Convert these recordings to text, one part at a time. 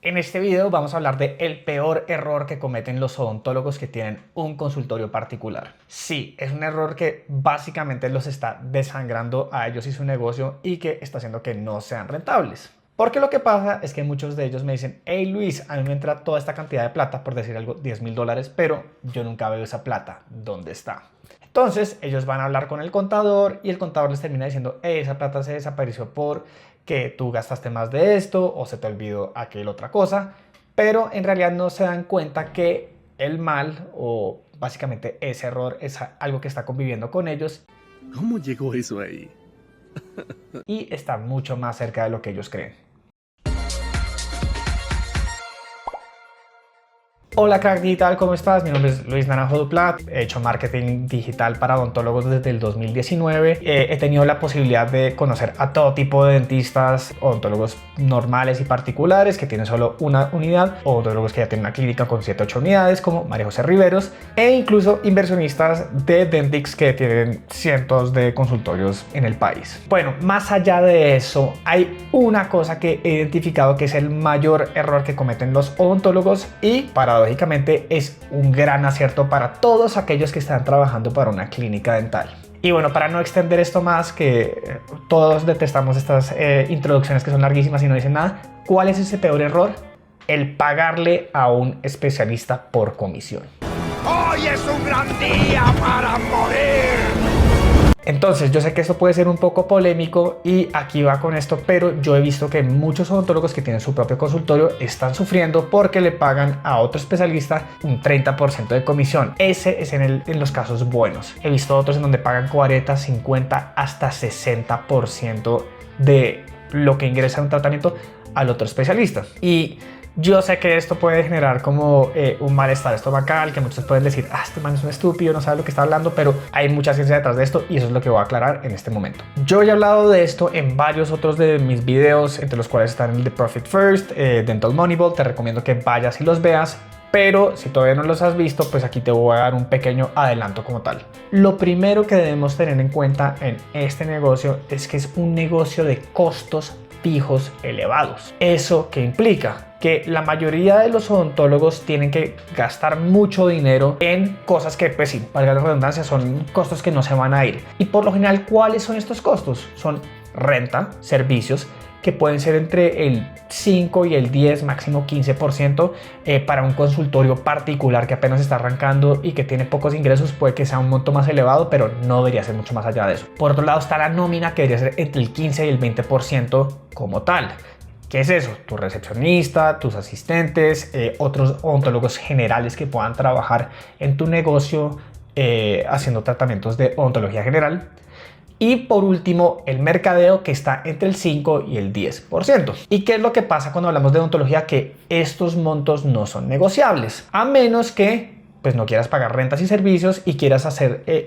En este video vamos a hablar de el peor error que cometen los odontólogos que tienen un consultorio particular. Sí, es un error que básicamente los está desangrando a ellos y su negocio y que está haciendo que no sean rentables. Porque lo que pasa es que muchos de ellos me dicen: hey Luis, a mí me entra toda esta cantidad de plata, por decir algo, $10,000, pero yo nunca veo esa plata. ¿Dónde está? Entonces ellos van a hablar con el contador y el contador les termina diciendo: hey, esa plata se desapareció por que tú gastaste más de esto o se te olvidó aquel otra cosa, pero en realidad no se dan cuenta que el mal o básicamente ese error es algo que está conviviendo con ellos. ¿Cómo llegó eso ahí? Y está mucho más cerca de lo que ellos creen. Hola crack digital, ¿cómo estás? Mi nombre es Luis Naranjo Duplat. He hecho marketing digital para odontólogos desde el 2019. He tenido la posibilidad de conocer a todo tipo de dentistas, odontólogos normales y particulares que tienen solo una unidad, odontólogos que ya tienen una clínica con 7-8 unidades como María José Riveros, e incluso inversionistas de Dentix que tienen cientos de consultorios en el país. Bueno, más allá de eso, hay una cosa que he identificado que es el mayor error que cometen los odontólogos y paradójicamente es un gran acierto para todos aquellos que están trabajando para una clínica dental. Y bueno, para no extender esto más, que todos detestamos estas introducciones que son larguísimas y no dicen nada, ¿cuál es ese peor error? El pagarle a un especialista por comisión. ¡Hoy es un gran día para morir! Entonces, yo sé que esto puede ser un poco polémico y aquí va con esto, pero yo he visto que muchos odontólogos que tienen su propio consultorio están sufriendo porque le pagan a otro especialista un 30% de comisión. Ese es en los casos buenos. He visto otros en donde pagan 40, 50, hasta 60% de lo que ingresa un tratamiento al otro especialista. Y yo sé que esto puede generar como un malestar estomacal, que muchos pueden decir: este man es un estúpido, no sabe lo que está hablando, pero hay mucha ciencia detrás de esto y eso es lo que voy a aclarar en este momento. Yo he hablado de esto en varios otros de mis videos, entre los cuales están el de Profit First, Dental Moneyball. Te recomiendo que vayas y los veas, pero si todavía no los has visto, pues aquí te voy a dar un pequeño adelanto como tal. Lo primero que debemos tener en cuenta en este negocio es que es un negocio de costos fijos elevados. ¿Eso qué implica? Que la mayoría de los odontólogos tienen que gastar mucho dinero en cosas que, pues sí, valga la redundancia, son costos que no se van a ir. Y por lo general, ¿cuáles son estos costos? Son renta, servicios, que pueden ser entre el 5 y el 10, máximo 15%. Para un consultorio particular que apenas está arrancando y que tiene pocos ingresos, puede que sea un monto más elevado, pero no debería ser mucho más allá de eso. Por otro lado está la nómina, que debería ser entre el 15 y el 20% como tal. ¿Qué es eso? Tu recepcionista, tus asistentes, otros odontólogos generales que puedan trabajar en tu negocio haciendo tratamientos de odontología general. Y por último, el mercadeo, que está entre el 5 y el 10%. ¿Y qué es lo que pasa cuando hablamos de odontología? Que estos montos no son negociables, a menos que pues no quieras pagar rentas y servicios y quieras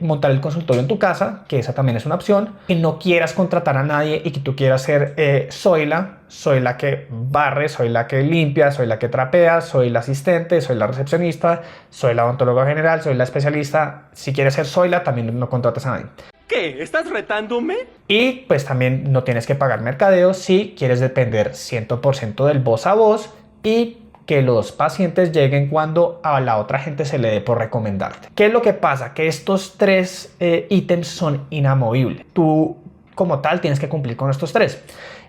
montar el consultorio en tu casa, que esa también es una opción, que no quieras contratar a nadie y que tú quieras ser soy la que barre, soy la que limpia, soy la que trapea, soy la asistente, soy la recepcionista, soy la odontóloga general, soy la especialista. Si quieres ser también no contratas a nadie. ¿Qué? ¿Estás retándome? Y pues también no tienes que pagar mercadeo si quieres depender 100% del voz a voz y que los pacientes lleguen cuando a la otra gente se le dé por recomendarte. ¿Qué es lo que pasa? Que estos tres ítems son inamovibles. Tú como tal tienes que cumplir con estos tres.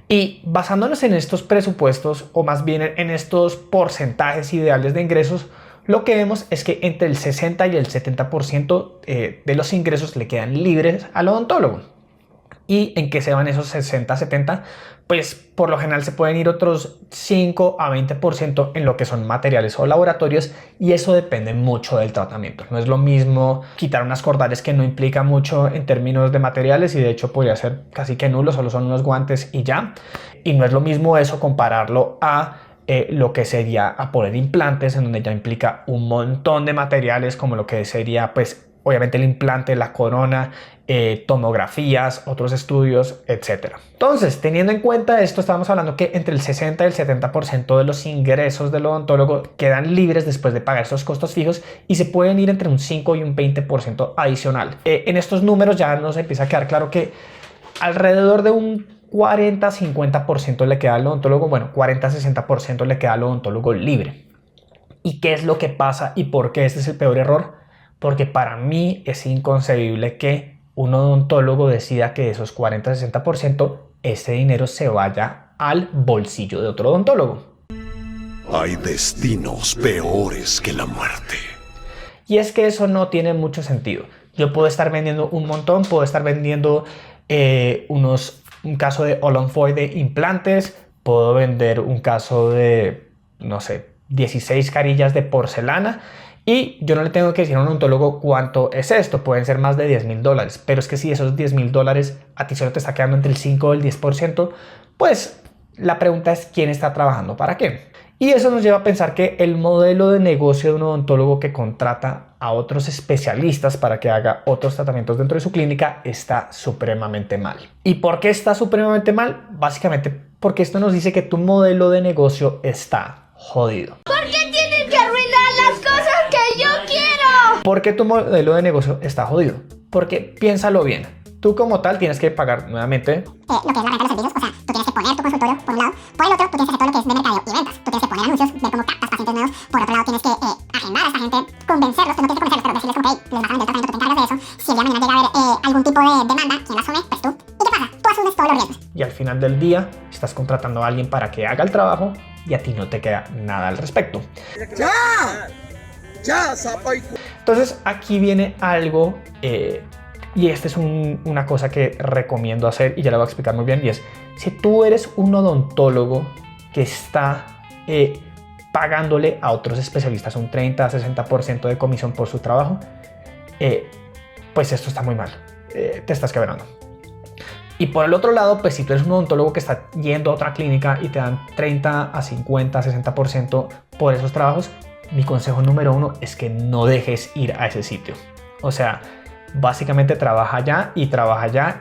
Y basándonos en estos presupuestos, o más bien en estos porcentajes ideales de ingresos, lo que vemos es que entre el 60 y el 70% de los ingresos le quedan libres al odontólogo. ¿Y en qué se van esos 60-70? Pues por lo general se pueden ir otros 5 a 20% en lo que son materiales o laboratorios, y eso depende mucho del tratamiento. No es lo mismo quitar unas cordales, que no implica mucho en términos de materiales y de hecho podría ser casi que nulo, solo son unos guantes y ya. Y no es lo mismo eso compararlo a lo que sería a poner implantes, en donde ya implica un montón de materiales, como lo que sería pues obviamente el implante, la corona, tomografías, otros estudios, etc. Entonces, teniendo en cuenta esto, estamos hablando que entre el 60 y el 70% de los ingresos del odontólogo quedan libres después de pagar esos costos fijos y se pueden ir entre un 5 y un 20% adicional. En estos números ya nos empieza a quedar claro que alrededor de un 40-50% le queda al odontólogo, bueno, 40-60% le queda al odontólogo libre. ¿Y qué es lo que pasa y por qué este es el peor error? Porque para mí es inconcebible que un odontólogo decida que de esos 40-60% ese dinero se vaya al bolsillo de otro odontólogo. Hay destinos peores que la muerte. Y es que eso no tiene mucho sentido. Yo puedo estar vendiendo un montón, puedo estar vendiendo un caso de All-on-4 de implantes, puedo vender un caso de, no sé, 16 carillas de porcelana y yo no le tengo que decir a un odontólogo cuánto es esto, pueden ser más de $10,000, pero es que si esos $10,000 a ti solo te está quedando entre el 5 o el 10%, pues la pregunta es quién está trabajando para qué. Y eso nos lleva a pensar que el modelo de negocio de un odontólogo que contrata a otros especialistas para que haga otros tratamientos dentro de su clínica está supremamente mal. ¿Y por qué está supremamente mal? Básicamente porque esto nos dice que tu modelo de negocio está jodido. ¿Por qué tienen que arruinar las cosas que yo quiero? ¿Por qué tu modelo de negocio está jodido? Porque piénsalo bien. Tú como tal tienes que pagar nuevamente lo que es la renta de los servicios, o sea, tú tienes que poner tu consultorio por un lado, por el otro tú tienes que hacer todo lo que es de mercadeo y ventas, tú tienes que poner anuncios, ver cómo captas pacientes nuevos, por otro lado tienes que agendar a esta gente, convencerlos, tú no tienes que convencerlos, pero decirles como que hey, les vas a vender tratamiento, tú te encargas de eso, si el día de mañana llega a haber algún tipo de demanda, ¿quién la asume? Pues tú. ¿Y qué pasa? Tú asumes todos los riesgos. y al final del día estás contratando a alguien para que haga el trabajo y a ti no te queda nada al respecto. ¡Ya, zapa! Entonces aquí viene algo y esta es una cosa que recomiendo hacer y ya la voy a explicar muy bien, y es si tú eres un odontólogo que está pagándole a otros especialistas un 30-60% de comisión por su trabajo, pues esto está muy mal, te estás quebrando. Y por el otro lado, pues si tú eres un odontólogo que está yendo a otra clínica y te dan 30-50-60% por esos trabajos, mi consejo número 1 es que no dejes ir a ese sitio. O sea, básicamente trabaja allá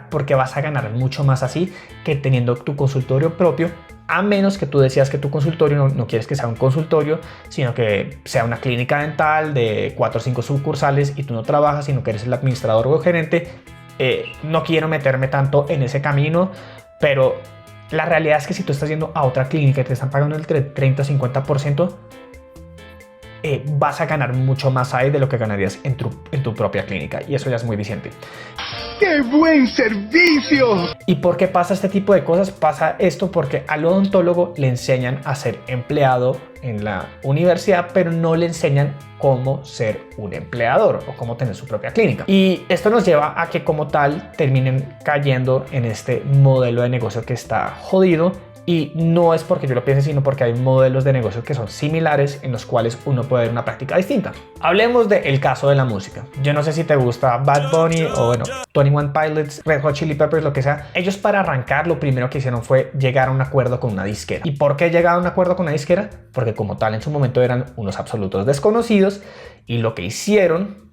porque vas a ganar mucho más así que teniendo tu consultorio propio, a menos que tú decidas que tu consultorio no quieres que sea un consultorio, sino que sea una clínica dental de 4 o 5 sucursales y tú no trabajas, sino que eres el administrador o gerente. No quiero meterme tanto en ese camino, pero la realidad es que si tú estás yendo a otra clínica y te están pagando el 30-50%, vas a ganar mucho más ahí de lo que ganarías en tu propia clínica, y eso ya es muy viciante. ¡Qué buen servicio! ¿Y por qué pasa este tipo de cosas? Pasa esto porque al odontólogo le enseñan a ser empleado en la universidad, pero no le enseñan cómo ser un empleador o cómo tener su propia clínica. Y esto nos lleva a que como tal terminen cayendo en este modelo de negocio que está jodido. Y no es porque yo lo piense, sino porque hay modelos de negocio que son similares en los cuales uno puede ver una práctica distinta. Hablemos del caso de la música. Yo no sé si te gusta Bad Bunny o bueno, 21 Pilots, Red Hot Chili Peppers, lo que sea. Ellos para arrancar lo primero que hicieron fue llegar a un acuerdo con una disquera. ¿Y por qué llegaron a un acuerdo con una disquera? Porque como tal en su momento eran unos absolutos desconocidos y lo que hicieron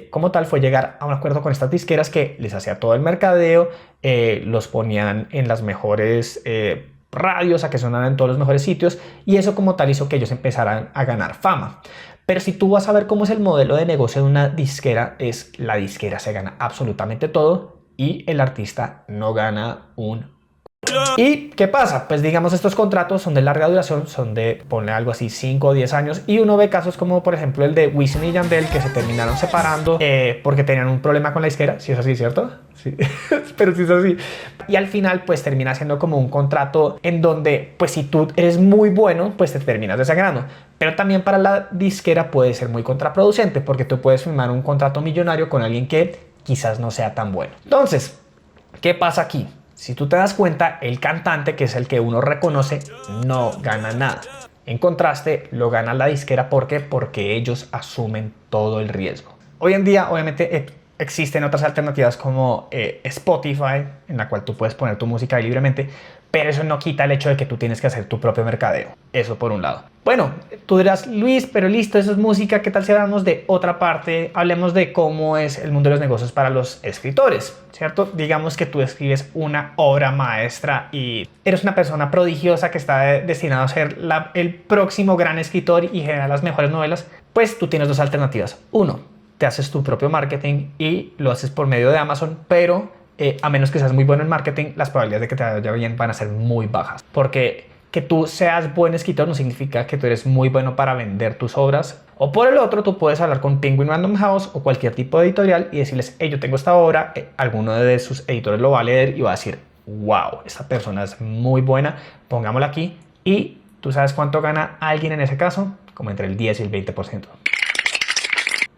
como tal fue llegar a un acuerdo con estas disqueras que les hacía todo el mercadeo, los ponían en las mejores radios, a que sonaran en todos los mejores sitios, y eso como tal hizo que ellos empezaran a ganar fama. Pero si tú vas a ver cómo es el modelo de negocio de una disquera, es la disquera se gana absolutamente todo y el artista no gana un... ¿Y qué pasa? Pues digamos estos contratos son de larga duración, son de, ponle algo así, 5 o 10 años, y uno ve casos como por ejemplo el de Wisin y Yandel que se terminaron separando porque tenían un problema con la disquera, si es así, ¿cierto? Sí, pero si es así. Y al final pues termina siendo como un contrato en donde pues si tú eres muy bueno pues te terminas desangrando, pero también para la disquera puede ser muy contraproducente porque tú puedes firmar un contrato millonario con alguien que quizás no sea tan bueno. Entonces, ¿qué pasa aquí? Si tú te das cuenta, el cantante, que es el que uno reconoce, no gana nada. En contraste, lo gana la disquera. ¿Por qué? Porque ellos asumen todo el riesgo. Hoy en día, obviamente, existen otras alternativas como Spotify, en la cual tú puedes poner tu música ahí libremente, pero eso no quita el hecho de que tú tienes que hacer tu propio mercadeo. Eso por un lado. Bueno, tú dirás, Luis, pero listo, eso es música. ¿Qué tal si hablamos de otra parte? Hablemos de cómo es el mundo de los negocios para los escritores, ¿cierto? Digamos que tú escribes una obra maestra y eres una persona prodigiosa que está destinada a ser el próximo gran escritor y generar las mejores novelas. Pues tú tienes dos alternativas. Uno, te haces tu propio marketing y lo haces por medio de Amazon, pero a menos que seas muy bueno en marketing, las probabilidades de que te vaya bien van a ser muy bajas. Porque que tú seas buen escritor no significa que tú eres muy bueno para vender tus obras. O por el otro, tú puedes hablar con Penguin Random House o cualquier tipo de editorial y decirles, hey, yo tengo esta obra, alguno de sus editores lo va a leer y va a decir, wow, esta persona es muy buena, pongámosla aquí. Y tú sabes cuánto gana alguien en ese caso, como entre el 10 y el 20%.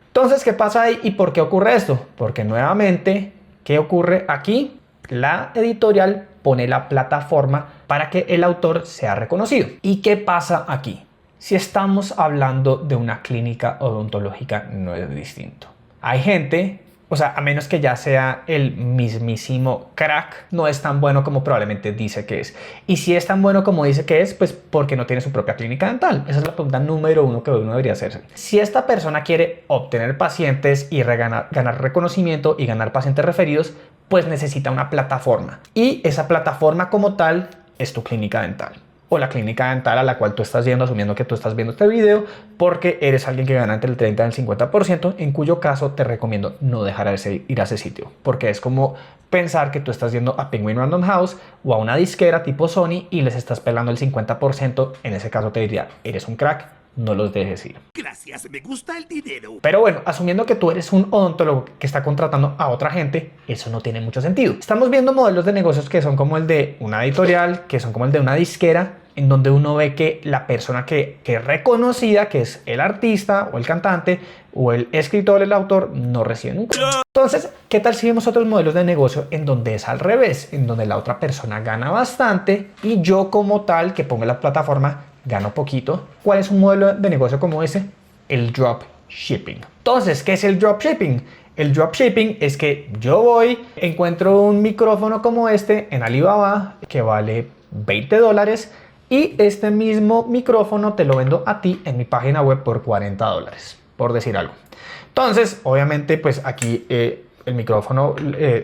Entonces, ¿qué pasa ahí y por qué ocurre esto? Porque nuevamente, ¿qué ocurre aquí? La editorial pone la plataforma para que el autor sea reconocido. ¿Y qué pasa aquí? Si estamos hablando de una clínica odontológica, no es distinto. Hay gente, o sea, a menos que ya sea el mismísimo crack, no es tan bueno como probablemente dice que es. Y si es tan bueno como dice que es, pues porque no tiene su propia clínica dental. Esa es la pregunta número uno que uno debería hacerse. Si esta persona quiere obtener pacientes y ganar reconocimiento y ganar pacientes referidos, pues necesita una plataforma. Y esa plataforma como tal es tu clínica dental. O la clínica dental a la cual tú estás yendo, asumiendo que tú estás viendo este video porque eres alguien que gana entre el 30 y el 50%, en cuyo caso te recomiendo no dejar de ir a ese sitio, porque es como pensar que tú estás yendo a Penguin Random House o a una disquera tipo Sony y les estás pelando el 50%. En ese caso te diría, eres un crack, no los dejes ir. Gracias, me gusta el dinero. Pero bueno, asumiendo que tú eres un odontólogo que está contratando a otra gente, eso no tiene mucho sentido. Estamos viendo modelos de negocios que son como el de una editorial, que son como el de una disquera, en donde uno ve que la persona que es reconocida, que es el artista o el cantante o el escritor, el autor, no recibe nunca. Entonces, ¿qué tal si vemos otros modelos de negocio en donde es al revés? En donde la otra persona gana bastante y yo como tal, que pongo la plataforma, gano poquito. ¿Cuál es un modelo de negocio como ese? El dropshipping. Entonces, ¿qué es el dropshipping? El dropshipping es que yo voy, encuentro un micrófono como este en Alibaba que vale $20 y este mismo micrófono te lo vendo a ti en mi página web por $40, por decir algo. Entonces, obviamente, pues aquí el micrófono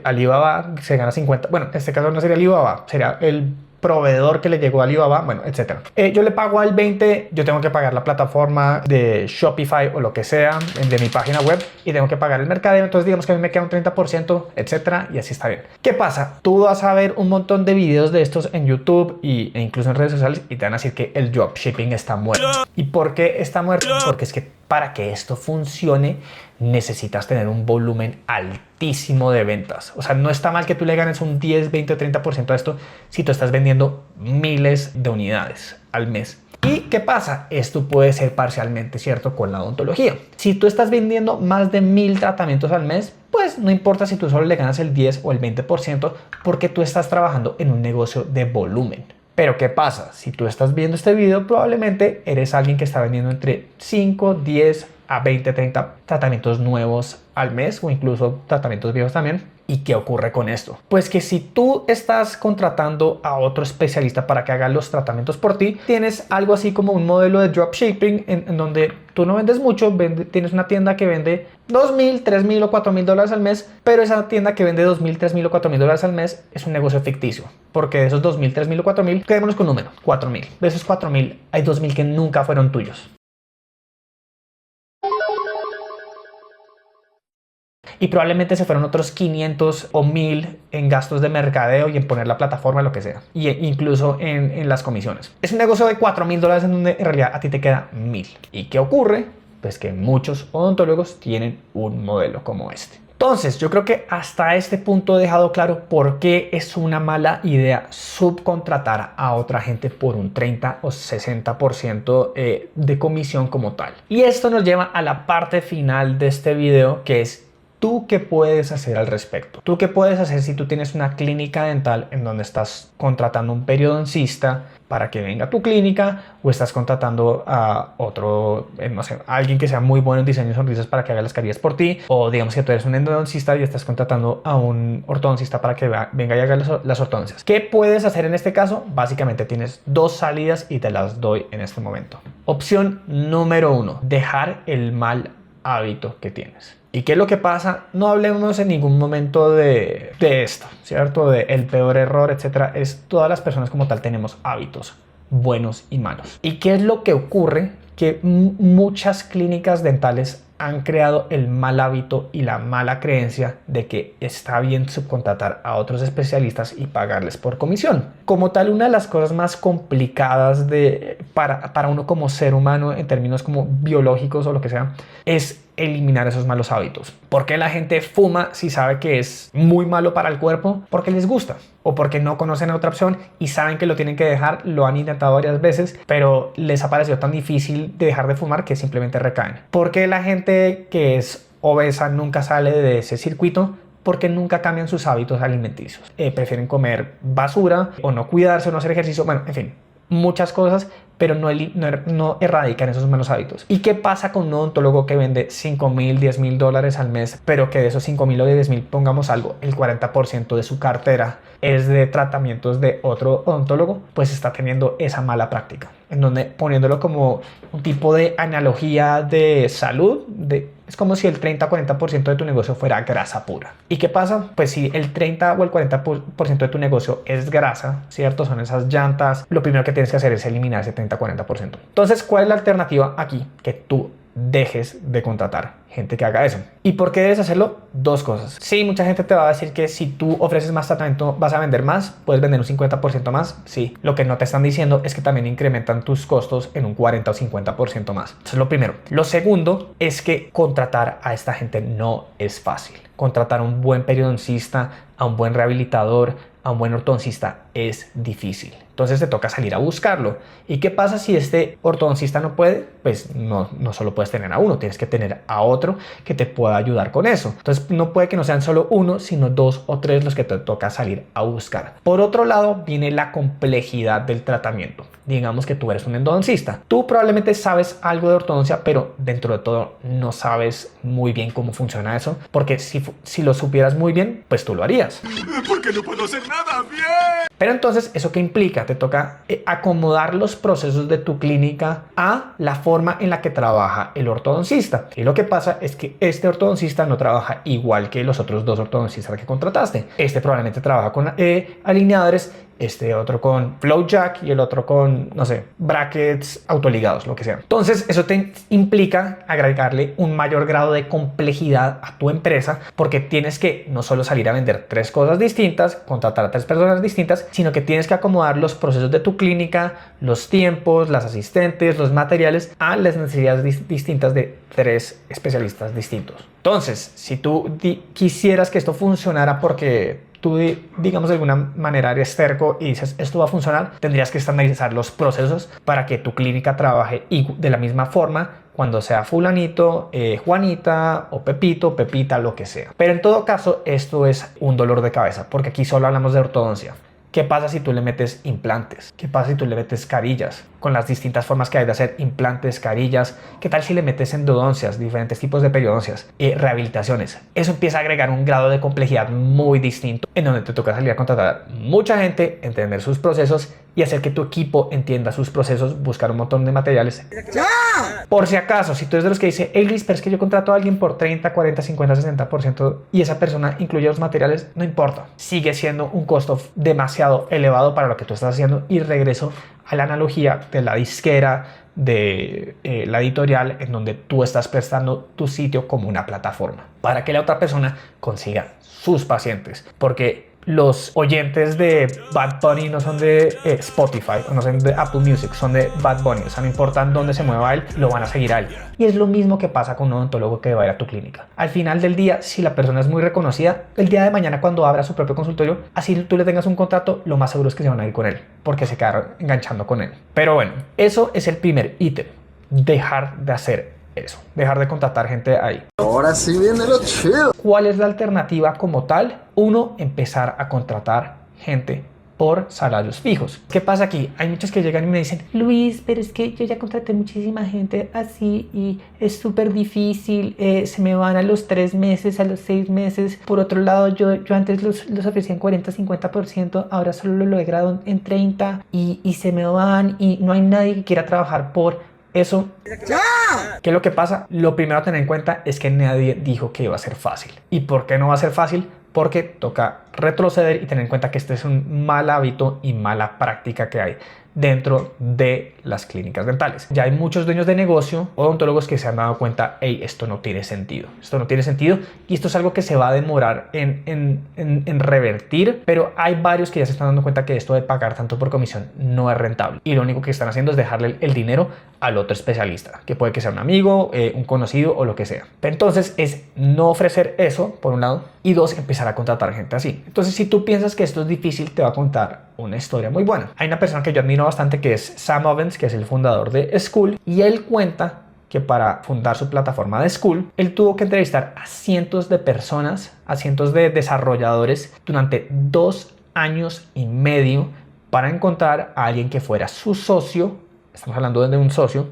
Alibaba se gana 50. Bueno, en este caso no sería Alibaba, sería el proveedor que le llegó a Alibaba, bueno, etcétera. Yo le pago al 20, yo tengo que pagar la plataforma de Shopify o lo que sea de mi página web y tengo que pagar el mercadeo, entonces digamos que a mí me queda un 30%, etcétera, y así está bien. ¿Qué pasa? Tú vas a ver un montón de videos de estos en YouTube e incluso en redes sociales y te van a decir que el dropshipping está muerto. ¿Y por qué está muerto? Porque es que para que esto funcione necesitas tener un volumen altísimo de ventas. O sea, no está mal que tú le ganes un 10, 20 o 30% a esto si tú estás vendiendo miles de unidades al mes. ¿Y qué pasa? Esto puede ser parcialmente cierto con la odontología. Si tú estás vendiendo más de 1000 tratamientos al mes, pues no importa si tú solo le ganas el 10 o el 20% porque tú estás trabajando en un negocio de volumen. Pero ¿qué pasa? Si tú estás viendo este video, probablemente eres alguien que está vendiendo entre 5, 10 a 20, 30 tratamientos nuevos al mes o incluso tratamientos viejos también. ¿Y qué ocurre con esto? Pues que si tú estás contratando a otro especialista para que haga los tratamientos por ti, tienes algo así como un modelo de dropshipping en donde tú no vendes mucho, tienes una tienda que vende $2,000, $3,000 o $4,000 al mes, pero esa tienda que vende $2,000, $3,000 o $4,000 al mes es un negocio ficticio, porque de esos $2,000, $3,000 o $4,000, quedémonos con un número, $4,000. De esos $4,000 hay $2,000 que nunca fueron tuyos. Y probablemente se fueron otros 500 o 1000 en gastos de mercadeo y en poner la plataforma, lo que sea. Y incluso en las comisiones. Es un negocio de $4,000 en donde en realidad a ti te queda 1000. ¿Y qué ocurre? Pues que muchos odontólogos tienen un modelo como este. Entonces, yo creo que hasta este punto he dejado claro por qué es una mala idea subcontratar a otra gente por un 30 o 60% de comisión como tal. Y esto nos lleva a la parte final de este video, que es ¿tú qué puedes hacer al respecto? ¿Tú qué puedes hacer si tú tienes una clínica dental en donde estás contratando un periodoncista para que venga a tu clínica o estás contratando a otro, no sé, alguien que sea muy bueno en diseño de sonrisas para que haga las carillas por ti? O digamos que tú eres un endodoncista y estás contratando a un ortodoncista para que venga y haga las ortodoncias. ¿Qué puedes hacer en este caso? Básicamente tienes dos salidas y te las doy en este momento. Opción número 1, dejar el mal hábito que tienes. ¿Y qué es lo que pasa? No hablemos en ningún momento de esto, ¿cierto? De el peor error, etcétera. Es todas las personas como tal tenemos hábitos buenos y malos. ¿Y qué es lo que ocurre? Que muchas clínicas dentales han creado el mal hábito y la mala creencia de que está bien subcontratar a otros especialistas y pagarles por comisión. Como tal, una de las cosas más complicadas para uno como ser humano en términos como biológicos o lo que sea es eliminar esos malos hábitos. ¿Por qué la gente fuma si sabe que es muy malo para el cuerpo? Porque les gusta o porque no conocen otra opción y saben que lo tienen que dejar, lo han intentado varias veces, pero les ha parecido tan difícil de dejar de fumar que simplemente recaen. ¿Por qué la gente que es obesa nunca sale de ese circuito? Porque nunca cambian sus hábitos alimenticios. Prefieren comer basura o no cuidarse o no hacer ejercicio. Bueno, en fin, muchas cosas, pero no erradican esos malos hábitos. ¿Y qué pasa con un odontólogo que vende $5,000, $10,000 al mes, pero que de esos 5,000 o de 10,000, pongamos algo, el 40% de su cartera es de tratamientos de otro odontólogo? Pues está teniendo esa mala práctica, en donde poniéndolo como un tipo de analogía de salud, es como si el 30-40% de tu negocio fuera grasa pura. ¿Y qué pasa? Pues si el 30 o el 40% de tu negocio es grasa, ¿cierto? Son esas llantas. Lo primero que tienes que hacer es eliminar ese 30-40%. Entonces, ¿cuál es la alternativa aquí? Que tú dejes de contratar gente que haga eso. ¿Y por qué debes hacerlo? Dos cosas. Sí, mucha gente te va a decir que si tú ofreces más tratamiento vas a vender más, puedes vender un 50% más. Sí, lo que no te están diciendo es que también incrementan tus costos en un 40 o 50% más. Eso es lo primero. Lo segundo es que contratar a esta gente no es fácil. Contratar a un buen periodoncista, a un buen rehabilitador, a un buen ortodoncista es difícil. Entonces te toca salir a buscarlo. ¿Y qué pasa si este ortodoncista no puede? Pues no solo puedes tener a uno, tienes que tener a otro que te pueda ayudar con eso. Entonces no puede que no sean solo uno, sino 2 o 3 los que te toca salir a buscar. Por otro lado, viene la complejidad del tratamiento. Digamos que tú eres un endodoncista. Tú probablemente sabes algo de ortodoncia, pero dentro de todo no sabes muy bien cómo funciona eso, porque si lo supieras muy bien, pues tú lo harías. Porque no puedo hacer nada bien. Pero entonces, ¿eso qué implica? Te toca acomodar los procesos de tu clínica a la forma en la que trabaja el ortodoncista. Y lo que pasa es que este ortodoncista no trabaja igual que los otros 2 ortodoncistas que contrataste. Este probablemente trabaja con alineadores, este otro con flow jack y el otro con, no sé, brackets autoligados, lo que sea. Entonces, eso te implica agregarle un mayor grado de complejidad a tu empresa, porque tienes que no solo salir a vender 3 cosas distintas, contratar a 3 personas distintas, sino que tienes que acomodar los procesos de tu clínica, los tiempos, las asistentes, los materiales a las necesidades distintas de 3 especialistas distintos. Entonces, si tú quisieras que esto funcionara porque tú, digamos, de alguna manera eres terco y dices esto va a funcionar, tendrías que estandarizar los procesos para que tu clínica trabaje de la misma forma cuando sea fulanito, Juanita o Pepito, Pepita, lo que sea. Pero en todo caso, esto es un dolor de cabeza porque aquí solo hablamos de ortodoncia. ¿Qué pasa si tú le metes implantes? ¿Qué pasa si tú le metes carillas? Con las distintas formas que hay de hacer implantes, carillas. ¿Qué tal si le metes endodoncias, diferentes tipos de periodoncias, rehabilitaciones? Eso empieza a agregar un grado de complejidad muy distinto, en donde te toca salir a contratar mucha gente, entender sus procesos y hacer que tu equipo entienda sus procesos, buscar un montón de materiales. ¡Ya! Por si acaso, si tú eres de los que dice, hey Luis, pero es que yo contrato a alguien por 30, 40, 50, 60% y esa persona incluye los materiales, no importa. Sigue siendo un costo demasiado elevado para lo que tú estás haciendo. Y regreso a la analogía de la disquera, de la editorial, en donde tú estás prestando tu sitio como una plataforma para que la otra persona consiga sus pacientes, porque los oyentes de Bad Bunny no son de Spotify o no son de Apple Music, son de Bad Bunny. O sea, no importa dónde se mueva él, lo van a seguir a él. Y es lo mismo que pasa con un odontólogo que va a ir a tu clínica. Al final del día, si la persona es muy reconocida, el día de mañana cuando abra su propio consultorio, así tú le tengas un contrato, lo más seguro es que se van a ir con él, porque se quedaron enganchando con él. Pero bueno, eso es el primer ítem. Dejar de hacer eso, dejar de contratar gente ahí. Ahora sí viene lo chido. ¿Cuál es la alternativa como tal? Uno, empezar a contratar gente por salarios fijos. ¿Qué pasa aquí? Hay muchos que llegan y me dicen, Luis, pero es que yo ya contraté muchísima gente así y es súper difícil, se me van a los 3 meses, a los 6 meses. Por otro lado, yo antes los ofrecía en 40-50%, ahora solo lo he logrado en 30% y se me van y no hay nadie que quiera trabajar por eso. ¿Qué es lo que pasa? Lo primero a tener en cuenta es que nadie dijo que iba a ser fácil. ¿Y por qué no va a ser fácil? Porque toca retroceder y tener en cuenta que este es un mal hábito y mala práctica que hay dentro de las clínicas dentales. Ya hay muchos dueños de negocio, odontólogos, que se han dado cuenta, hey, esto no tiene sentido, y esto es algo que se va a demorar en revertir, pero hay varios que ya se están dando cuenta que esto de pagar tanto por comisión no es rentable, y lo único que están haciendo es dejarle el dinero al otro especialista, que puede que sea un amigo, un conocido o lo que sea. Entonces es no ofrecer eso, por un lado, y dos, empezar a contratar gente así. Entonces, si tú piensas que esto es difícil, te va a contar una historia muy buena. Hay una persona que yo admiro bastante, que es Sam Ovens, que es el fundador de Skool, y él cuenta que para fundar su plataforma de Skool, él tuvo que entrevistar a cientos de personas, a cientos de desarrolladores durante 2 años y medio para encontrar a alguien que fuera su socio. Estamos hablando de un socio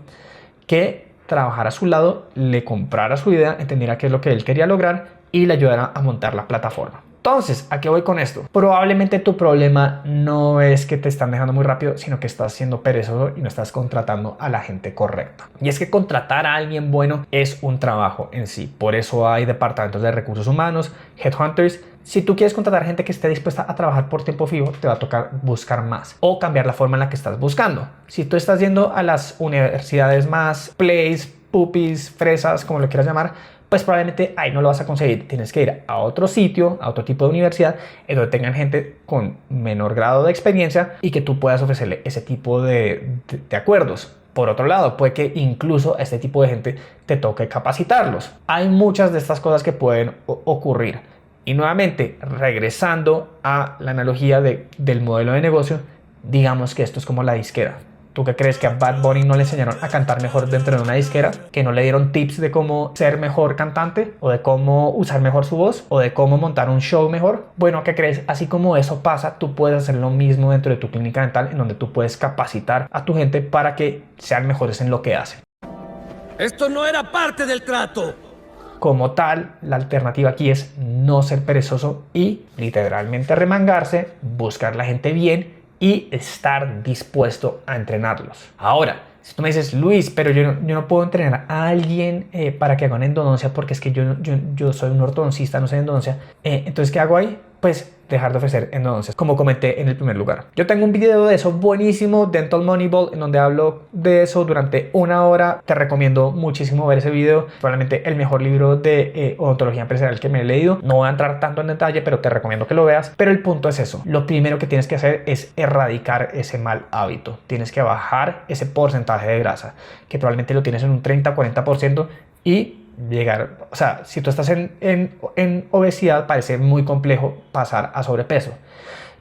que trabajara a su lado, le comprara su idea, entendiera qué es lo que él quería lograr y le ayudara a montar la plataforma. Entonces, ¿a qué voy con esto? Probablemente tu problema no es que te están dejando muy rápido, sino que estás siendo perezoso y no estás contratando a la gente correcta. Y es que contratar a alguien bueno es un trabajo en sí. Por eso hay departamentos de recursos humanos, headhunters. Si tú quieres contratar gente que esté dispuesta a trabajar por tiempo fijo, te va a tocar buscar más o cambiar la forma en la que estás buscando. Si tú estás yendo a las universidades más plays, pupis, fresas, como lo quieras llamar, pues probablemente ahí no lo vas a conseguir. Tienes que ir a otro sitio, a otro tipo de universidad, en donde tengan gente con menor grado de experiencia y que tú puedas ofrecerle ese tipo de acuerdos. Por otro lado, puede que incluso a este tipo de gente te toque capacitarlos. Hay muchas de estas cosas que pueden ocurrir. Y nuevamente, regresando a la analogía del modelo de negocio, digamos que esto es como la disquera. ¿Tú qué crees, que a Bad Bunny no le enseñaron a cantar mejor dentro de una disquera? ¿Que no le dieron tips de cómo ser mejor cantante? ¿O de cómo usar mejor su voz? ¿O de cómo montar un show mejor? Bueno, ¿qué crees? Así como eso pasa, tú puedes hacer lo mismo dentro de tu clínica dental, en donde tú puedes capacitar a tu gente para que sean mejores en lo que hacen. Esto no era parte del trato. Como tal, la alternativa aquí es no ser perezoso y literalmente remangarse, buscar la gente bien y estar dispuesto a entrenarlos. Ahora, si tú me dices, Luis, pero yo no puedo entrenar a alguien para que haga una endodoncia porque es que yo soy un ortodoncista, no sé endodoncia. Entonces, ¿qué hago ahí? Pues dejar de ofrecer endodoncias, como comenté en el primer lugar. Yo tengo un video de eso buenísimo, Dental Moneyball, en donde hablo de eso durante 1 hora. Te recomiendo muchísimo ver ese video. Probablemente el mejor libro de odontología empresarial que me he leído. No voy a entrar tanto en detalle, pero te recomiendo que lo veas. Pero el punto es eso. Lo primero que tienes que hacer es erradicar ese mal hábito. Tienes que bajar ese porcentaje de grasa, que probablemente lo tienes en un 30-40%, y llegar, o sea, si tú estás en obesidad, parece muy complejo pasar a sobrepeso.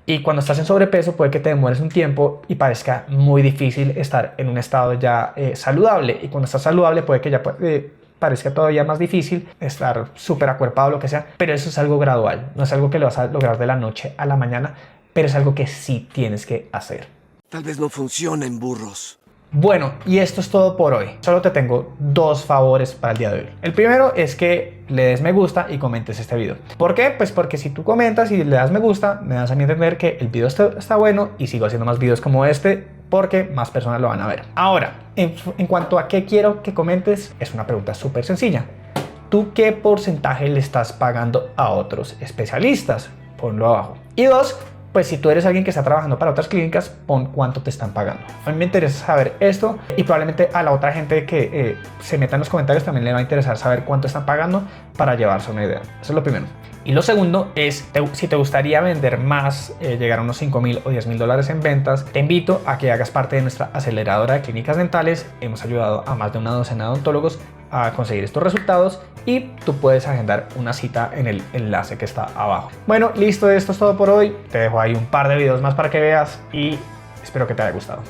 Y cuando estás en sobrepeso puede que te demores un tiempo y parezca muy difícil estar en un estado ya saludable. Y cuando estás saludable puede que ya parezca todavía más difícil estar súper acuerpado o lo que sea. Pero eso es algo gradual, no es algo que lo vas a lograr de la noche a la mañana, pero es algo que sí tienes que hacer. Tal vez no funcionen, burros. Bueno, y esto es todo por hoy. Solo te tengo 2 favores para el día de hoy. El primero es que le des me gusta y comentes este video. ¿Por qué? Pues porque si tú comentas y le das me gusta, me das a mí entender que el video está bueno y sigo haciendo más videos como este, porque más personas lo van a ver. Ahora, en cuanto a qué quiero que comentes, es una pregunta súper sencilla. ¿Tú qué porcentaje le estás pagando a otros especialistas? Ponlo abajo. Y 2, pues si tú eres alguien que está trabajando para otras clínicas, pon cuánto te están pagando. A mí me interesa saber esto, y probablemente a la otra gente que se meta en los comentarios también le va a interesar saber cuánto están pagando para llevarse una idea. Eso es lo primero. Y lo segundo es, si te gustaría vender más, llegar a unos $5,000 o $10,000 en ventas, te invito a que hagas parte de nuestra aceleradora de clínicas dentales. Hemos ayudado a más de una docena de odontólogos a conseguir estos resultados, y tú puedes agendar una cita en el enlace que está abajo. Bueno, listo, esto es todo por hoy. Te dejo ahí un par de videos más para que veas y espero que te haya gustado.